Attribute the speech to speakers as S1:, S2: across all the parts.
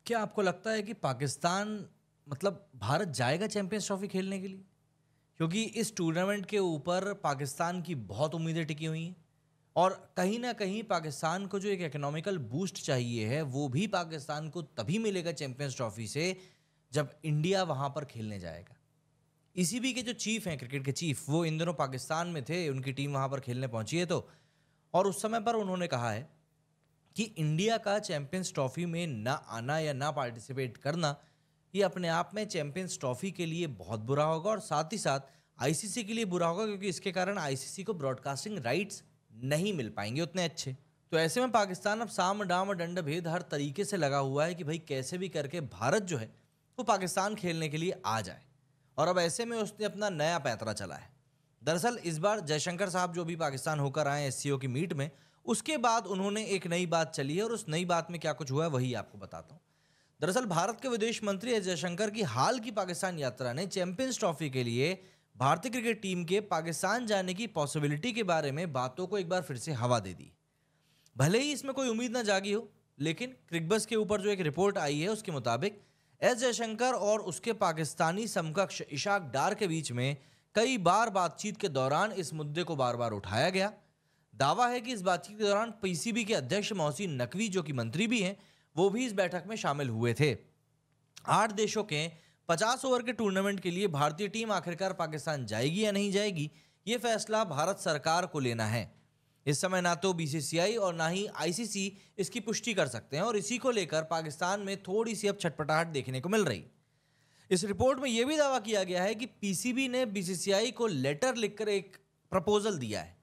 S1: क्या आपको लगता है कि पाकिस्तान मतलब भारत जाएगा चैंपियंस ट्रॉफी खेलने के लिए? क्योंकि इस टूर्नामेंट के ऊपर पाकिस्तान की बहुत उम्मीदें टिकी हुई हैं और कहीं ना कहीं पाकिस्तान को जो एक इकोनॉमिकल बूस्ट चाहिए है वो भी पाकिस्तान को तभी मिलेगा चैंपियंस ट्रॉफी से जब इंडिया वहां पर खेलने जाएगा। ईसीबी के जो चीफ हैं, क्रिकेट के चीफ, वो इन दिनों पाकिस्तान में थे, उनकी टीम वहां पर खेलने पहुंची है तो, और उस समय पर उन्होंने कहा है कि इंडिया का चैंपियंस ट्रॉफी में ना आना या ना पार्टिसिपेट करना ये अपने आप में चैंपियंस ट्रॉफी के लिए बहुत बुरा होगा और साथ ही साथ आईसीसी के लिए बुरा होगा, क्योंकि इसके कारण आईसीसी को ब्रॉडकास्टिंग राइट्स नहीं मिल पाएंगे उतने अच्छे। तो ऐसे में पाकिस्तान अब साम दाम दंड भेद हर तरीके से लगा हुआ है कि भाई कैसे भी करके भारत जो है वो पाकिस्तान खेलने के लिए आ जाए। और अब ऐसे में उसने अपना नया पैंतरा चला है। दरअसल इस बार जयशंकर साहब जो भी पाकिस्तान होकर आए एससीओ की मीट में, उसके बाद उन्होंने एक नई बात चली है और उस नई बात में क्या कुछ हुआ है वही आपको बताता हूं। दरअसल भारत के विदेश मंत्री एस जयशंकर की हाल की पाकिस्तान यात्रा ने चैंपियंस ट्रॉफी के लिए भारतीय क्रिकेट टीम के पाकिस्तान जाने की पॉसिबिलिटी के बारे में बातों को एक बार फिर से हवा दे दी। भले ही इसमें कोई उम्मीद ना जागी हो, लेकिन क्रिकबस के ऊपर जो एक रिपोर्ट आई है उसके मुताबिक एस जयशंकर और उसके पाकिस्तानी समकक्ष इशाक डार के बीच में कई बार बातचीत के दौरान इस मुद्दे को बार बार उठाया गया। दावा है कि इस बातचीत के दौरान पीसीबी के अध्यक्ष मोहसिन नकवी, जो कि मंत्री भी हैं, वो भी इस बैठक में शामिल हुए थे। 8 देशों के 50 ओवर के टूर्नामेंट के लिए भारतीय टीम आखिरकार पाकिस्तान जाएगी या नहीं जाएगी, ये फैसला भारत सरकार को लेना है। इस समय ना तो बीसीसीआई और ना ही आईसीसी इसकी पुष्टि कर सकते हैं और इसी को लेकर पाकिस्तान में थोड़ी सी अब छटपटाहट देखने को मिल रही। इस रिपोर्ट में यह भी दावा किया गया है कि पीसीबी ने बीसीसीआई को लेटर लिखकर एक प्रपोजल दिया है।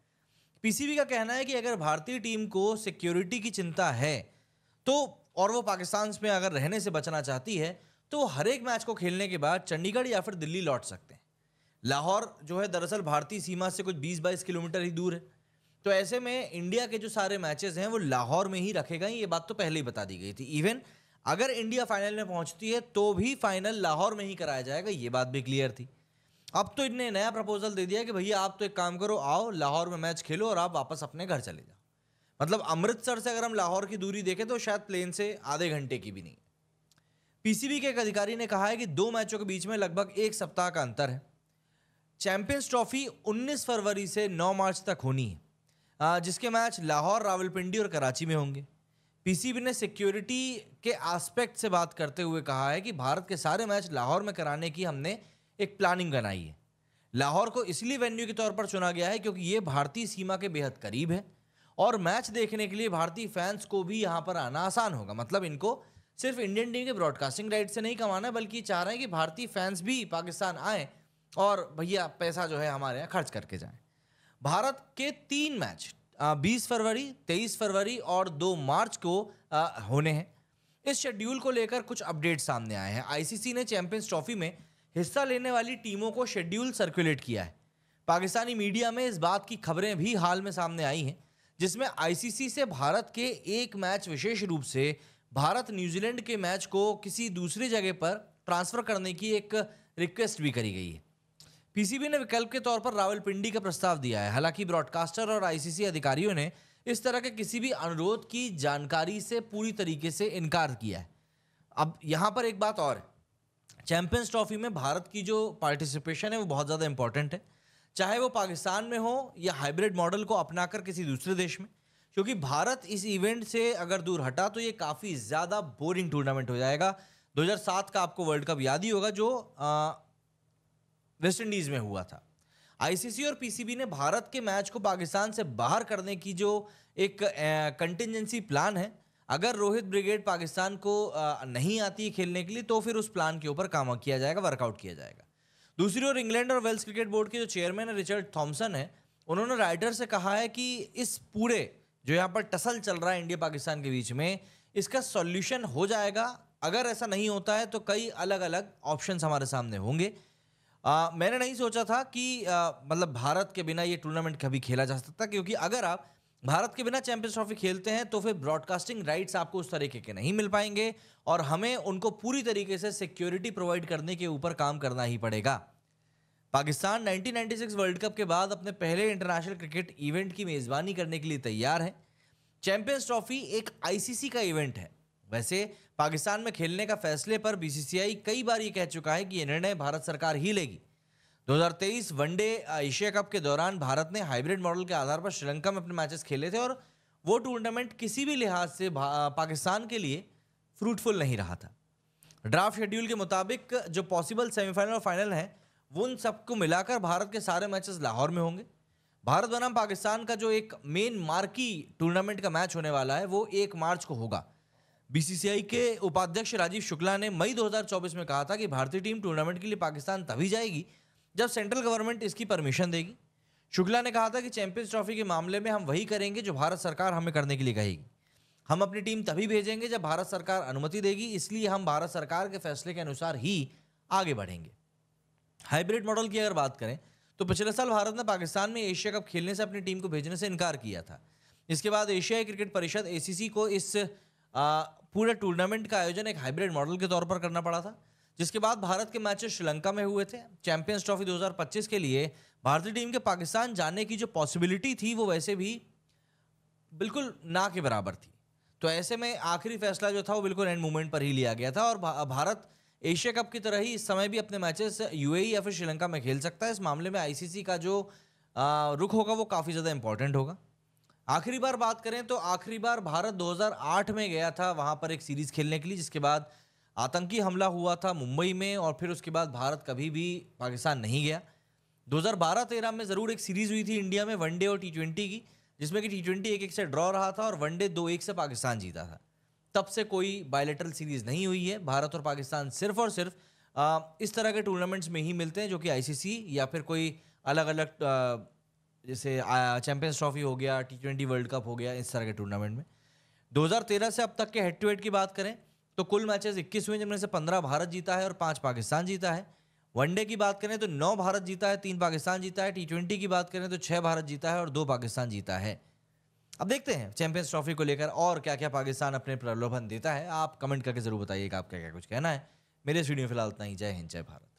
S1: पीसीबी का कहना है कि अगर भारतीय टीम को सिक्योरिटी की चिंता है तो, और वो पाकिस्तान में अगर रहने से बचना चाहती है, तो वो हर एक मैच को खेलने के बाद चंडीगढ़ या फिर दिल्ली लौट सकते हैं। लाहौर जो है दरअसल भारतीय सीमा से कुछ 20-22 किलोमीटर ही दूर है। तो ऐसे में इंडिया के जो सारे मैचेस हैं वो लाहौर में ही रखे गए। ये बात तो पहले ही बता दी गई थी। इवन अगर इंडिया फाइनल में पहुंचती है तो भी फाइनल लाहौर में ही कराया जाएगा, ये बात भी क्लियर थी। अब तो इनने नया प्रपोजल दे दिया कि भैया आप तो एक काम करो, आओ लाहौर में मैच खेलो और आप वापस अपने घर चले जाओ। मतलब अमृतसर से अगर हम लाहौर की दूरी देखें तो शायद प्लेन से आधे घंटे की भी नहीं। पीसीबी के एक अधिकारी ने कहा है कि 2 मैचों के बीच में लगभग 1 सप्ताह का अंतर है। चैंपियंस ट्रॉफी 19 फरवरी से 9 मार्च तक होनी है, जिसके मैच लाहौर, रावलपिंडी और कराची में होंगे। पीसीबी ने सिक्योरिटी के एस्पेक्ट से बात करते हुए कहा है कि भारत के सारे मैच लाहौर में कराने की हमने एक प्लानिंग बनाई है। लाहौर को इसलिए वेन्यू के तौर पर चुना गया है क्योंकि ये भारतीय सीमा के बेहद करीब है और मैच देखने के लिए भारतीय फैंस को भी यहां पर आना आसान होगा। मतलब इनको सिर्फ इंडियन टीम के ब्रॉडकास्टिंग राइट से नहीं कमाना है, बल्कि चाह रहे हैं कि भारतीय फैंस भी पाकिस्तान आए और भैया पैसा जो है हमारे यहाँ खर्च करके जाए। भारत के 3 मैच 20 फरवरी, 23 फरवरी और 2 मार्च को होने हैं। इस शेड्यूल को लेकर कुछ अपडेट सामने आए हैं। आईसीसी ने चैंपियंस ट्रॉफी में हिस्सा लेने वाली टीमों को शेड्यूल सर्कुलेट किया है। पाकिस्तानी मीडिया में इस बात की खबरें भी हाल में सामने आई हैं, जिसमें आईसीसी से भारत के एक मैच, विशेष रूप से भारत न्यूजीलैंड के मैच को किसी दूसरी जगह पर ट्रांसफर करने की एक रिक्वेस्ट भी करी गई है। पीसीबी ने विकल्प के तौर पर रावलपिंडी का प्रस्ताव दिया है। हालांकि ब्रॉडकास्टर और आईसीसी अधिकारियों ने इस तरह के किसी भी अनुरोध की जानकारी से पूरी तरीके से इनकार किया है। अब यहां पर एक बात और है, चैंपियंस ट्रॉफी में भारत की जो पार्टिसिपेशन है वो बहुत ज़्यादा इंपॉर्टेंट है, चाहे वो पाकिस्तान में हो या हाइब्रिड मॉडल को अपनाकर किसी दूसरे देश में। क्योंकि भारत इस इवेंट से अगर दूर हटा तो ये काफ़ी ज़्यादा बोरिंग टूर्नामेंट हो जाएगा। 2007 का आपको वर्ल्ड कप याद ही होगा जो वेस्ट इंडीज़ में हुआ था। आईसीसी और पीसीबी ने भारत के मैच को पाकिस्तान से बाहर करने की जो एक कंटिजेंसी प्लान है, अगर रोहित ब्रिगेड पाकिस्तान को नहीं आती है खेलने के लिए तो फिर उस प्लान के ऊपर काम किया जाएगा, वर्कआउट किया जाएगा। दूसरी ओर इंग्लैंड और वेल्स क्रिकेट बोर्ड के जो चेयरमैन है रिचर्ड थॉमसन है, उन्होंने राइटर से कहा है कि इस पूरे जो यहाँ पर टसल चल रहा है इंडिया पाकिस्तान के बीच में, इसका सॉल्यूशन हो जाएगा। अगर ऐसा नहीं होता है तो कई अलग अलग ऑप्शंस हमारे सामने होंगे। मैंने नहीं सोचा था कि मतलब भारत के बिना ये टूर्नामेंट कभी खेला जा सकता, क्योंकि अगर आप भारत के बिना चैंपियंस ट्रॉफी खेलते हैं तो फिर ब्रॉडकास्टिंग राइट्स आपको उस तरीके के नहीं मिल पाएंगे और हमें उनको पूरी तरीके से सिक्योरिटी प्रोवाइड करने के ऊपर काम करना ही पड़ेगा। पाकिस्तान 1996 वर्ल्ड कप के बाद अपने पहले इंटरनेशनल क्रिकेट इवेंट की मेजबानी करने के लिए तैयार है। चैंपियंस ट्रॉफी एक आईसीसी का इवेंट है, वैसे पाकिस्तान में खेलने का फैसले पर बीसीसीआई कई बार ये कह चुका है कि यह निर्णय भारत सरकार ही लेगी। 2023 वनडे एशिया कप के दौरान भारत ने हाइब्रिड मॉडल के आधार पर श्रीलंका में अपने मैचेस खेले थे और वो टूर्नामेंट किसी भी लिहाज से पाकिस्तान के लिए फ्रूटफुल नहीं रहा था। ड्राफ्ट शेड्यूल के मुताबिक जो पॉसिबल सेमीफाइनल और फाइनल हैं वो उन सबको मिलाकर भारत के सारे मैचेस लाहौर में होंगे। भारत बनाम पाकिस्तान का जो एक मेन मार्की टूर्नामेंट का मैच होने वाला है वो 1 मार्च को होगा। बीसीसीआई के उपाध्यक्ष राजीव शुक्ला ने मई 2024 में कहा था कि भारतीय टीम टूर्नामेंट के लिए पाकिस्तान तभी जाएगी जब सेंट्रल गवर्नमेंट इसकी परमिशन देगी। शुक्ला ने कहा था कि चैंपियंस ट्रॉफी के मामले में हम वही करेंगे जो भारत सरकार हमें करने के लिए कहेगी। हम अपनी टीम तभी भेजेंगे जब भारत सरकार अनुमति देगी, इसलिए हम भारत सरकार के फैसले के अनुसार ही आगे बढ़ेंगे। हाइब्रिड मॉडल की अगर बात करें तो पिछले साल भारत ने पाकिस्तान में एशिया कप खेलने से अपनी टीम को भेजने से इनकार किया था। इसके बाद एशियाई क्रिकेट परिषद एसीसी को इस पूरे टूर्नामेंट का आयोजन एक हाइब्रिड मॉडल के तौर पर करना पड़ा था, जिसके बाद भारत के मैचेस श्रीलंका में हुए थे। चैंपियंस ट्रॉफी 2025 के लिए भारतीय टीम के पाकिस्तान जाने की जो पॉसिबिलिटी थी वो वैसे भी बिल्कुल ना के बराबर थी। तो ऐसे में आखिरी फैसला जो था वो बिल्कुल एंड मोमेंट पर ही लिया गया था और भारत एशिया कप की तरह ही इस समय भी अपने मैचेस यूएई या फिर श्रीलंका में खेल सकता है। इस मामले में आईसीसी का जो रुख होगा वो काफ़ी ज़्यादा इंपॉर्टेंट होगा। आखिरी बार बात करें तो आखिरी बार भारत 2008 में गया था वहाँ पर एक सीरीज़ खेलने के लिए, जिसके बाद आतंकी हमला हुआ था मुंबई में और फिर उसके बाद भारत कभी भी पाकिस्तान नहीं गया। 2012-13 में ज़रूर एक सीरीज़ हुई थी इंडिया में वनडे और टी20 की, जिसमें कि टी20 1-1 से ड्रॉ रहा था और वनडे 2-1 से पाकिस्तान जीता था। तब से कोई बायलैटरल सीरीज़ नहीं हुई है। भारत और पाकिस्तान सिर्फ और सिर्फ इस तरह के टूर्नामेंट्स में ही मिलते हैं जो कि आईसीसी या फिर कोई अलग अलग जैसे चैंपियंस ट्रॉफी हो गया, टी20 वर्ल्ड कप हो गया, इस तरह के टूर्नामेंट में। 2013 से अब तक के हेड टू हेड की बात करें तो कुल मैचेस 21 हुए, जिनमें से 15 भारत जीता है और 5 पाकिस्तान जीता है। वनडे की बात करें तो 9 भारत जीता है, 3 पाकिस्तान जीता है। टी20 की बात करें तो 6 भारत जीता है और 2 पाकिस्तान जीता है। अब देखते हैं चैंपियंस ट्रॉफी को लेकर और क्या क्या पाकिस्तान अपने प्रलोभन देता है। आप कमेंट करके जरूर बताइएगा आपका क्या कुछ कहना है। मेरे इस वीडियो में फिलहाल इतना ही। जय हिंद, जय भारत।